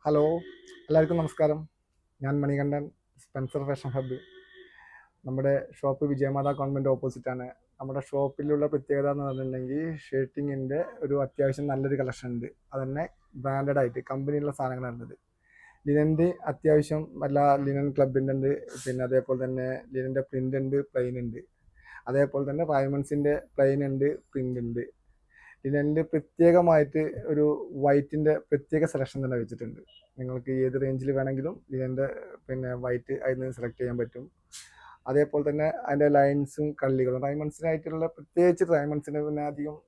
Hello, എല്ലാവർക്കും നമസ്കാരം. ഞാൻ മണികണ്ഠൻ, സ്പെൻസർ ഫാഷൻ ഹബ്ബ്. നമ്മുടെ ഷോപ്പ് വിജയമാതാ കോൺവെന്റ് ഓപ്പോസിറ്റാണ്. നമ്മുടെ ഷോപ്പിലുള്ള പ്രത്യേകത എന്ന് പറഞ്ഞിട്ടുണ്ടെങ്കിൽ ഷർട്ടിങ്ങിൻ്റെ ഒരു അത്യാവശ്യം നല്ലൊരു കളക്ഷൻ ഉണ്ട്. അതുതന്നെ ബ്രാൻഡഡ് ആയിട്ട് കമ്പനിയുള്ള സാധനങ്ങളാണുള്ളത്. ലിനൻ്റെ അത്യാവശ്യം എല്ലാ ലിനൻ ക്ലബിൻ്റെ ഉണ്ട്. പിന്നെ അതേപോലെ തന്നെ ലിനൻ്റെ പ്രിൻ്റ് ഉണ്ട്, പ്ലെയിൻ ഉണ്ട്. അതേപോലെ തന്നെ റൈമൺസിൻ്റെ പ്ലെയിൻ ഉണ്ട്, പ്രിൻ്റ് ഉണ്ട്. ലിനനിൽ പ്രത്യേകമായിട്ട് ഒരു വൈറ്റിൻ്റെ പ്രത്യേക സെലക്ഷൻ തന്നെ വെച്ചിട്ടുണ്ട്. നിങ്ങൾക്ക് ഏത് റേഞ്ചിൽ വേണമെങ്കിലും ലിനൻ്റെ വൈറ്റ് അതിൽ നിന്ന് സെലക്ട് ചെയ്യാൻ പറ്റും. അതേപോലെ തന്നെ അതിൻ്റെ ലൈൻസും കള്ളികളും റൈമൺസിനായിട്ടുള്ള പ്രത്യേകിച്ച് റൈമൺസിന് അധികം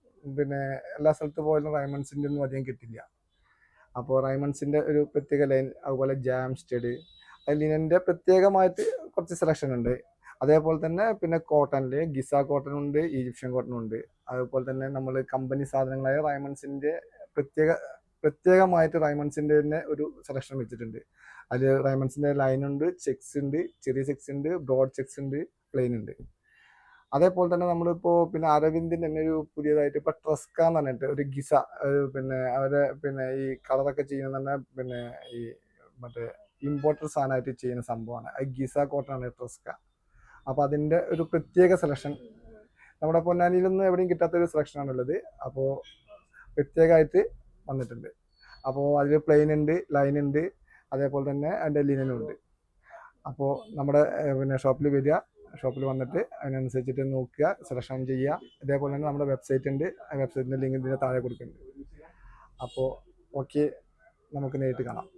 എല്ലാ സ്ഥലത്ത് പോയാലും റൈമൺസിൻ്റെ ഒന്നും അധികം കിട്ടില്ല. അപ്പോൾ റൈമൺസിൻ്റെ ഒരു പ്രത്യേക ലൈൻ, അതുപോലെ ജാം സ്റ്റഡ്, ലിനൻ്റെ പ്രത്യേകമായിട്ട് കുറച്ച് സെലക്ഷൻ ഉണ്ട്. അതേപോലെ തന്നെ കോട്ടണിൽ ഗിസ കോട്ടൺ ഉണ്ട്, ഈജിപ്ഷ്യൻ കോട്ടൺ ഉണ്ട്. അതുപോലെ തന്നെ നമ്മൾ കമ്പനി സാധനങ്ങളായ റൈമൺസിൻ്റെ പ്രത്യേകമായിട്ട് റൈമൺസിൻ്റെ തന്നെ ഒരു സെലക്ഷൻ വെച്ചിട്ടുണ്ട്. അതിൽ റൈമൺസിൻ്റെ ലൈൻ ഉണ്ട്, ചെക്സ് ഉണ്ട്, ചെറിയ ചെക്സ് ഉണ്ട്, ബ്രോഡ് ചെക്സ് ഉണ്ട്, പ്ലെയിൻ ഉണ്ട്. അതേപോലെ തന്നെ നമ്മളിപ്പോൾ അരവിന്ദിൻ്റെ തന്നെ ഒരു പുതിയതായിട്ട് ഇപ്പോൾ ട്രസ്ക എന്ന് പറഞ്ഞിട്ട് ഒരു ഗിസ അവരെ ഈ കളറൊക്കെ ചെയ്യുന്ന തന്നെ ഈ മറ്റേ ഇമ്പോർട്ടഡ് സാധനമായിട്ട് ചെയ്യുന്ന സംഭവമാണ്. അത് ഗിസ കോട്ടൺ ട്രസ്ക. അപ്പോൾ അതിൻ്റെ ഒരു പ്രത്യേക സെലക്ഷൻ നമ്മുടെ പൊന്നാനിയിലൊന്നും എവിടെയും കിട്ടാത്തൊരു സെലക്ഷനാണുള്ളത്. അപ്പോൾ പ്രത്യേകമായിട്ട് വന്നിട്ടുണ്ട്. അപ്പോൾ അതിൽ പ്ലെയിൻ ഉണ്ട്, ലൈൻ ഉണ്ട്, അതേപോലെ തന്നെ അതിൻ്റെ ലിനനും ഉണ്ട്. അപ്പോൾ നമ്മുടെ ഷോപ്പിൽ വരിക, ഷോപ്പിൽ വന്നിട്ട് അതിനനുസരിച്ചിട്ട് നോക്കുക, സെലക്ഷൻ ചെയ്യുക. അതേപോലെ തന്നെ നമ്മുടെ വെബ്സൈറ്റ് ഉണ്ട്, ആ വെബ്സൈറ്റിൻ്റെ ലിങ്ക് ഇതിൻ്റെ താഴെ കൊടുക്കുന്നുണ്ട്. അപ്പോൾ ഓക്കെ, നമുക്ക് നേരിട്ട് കാണാം.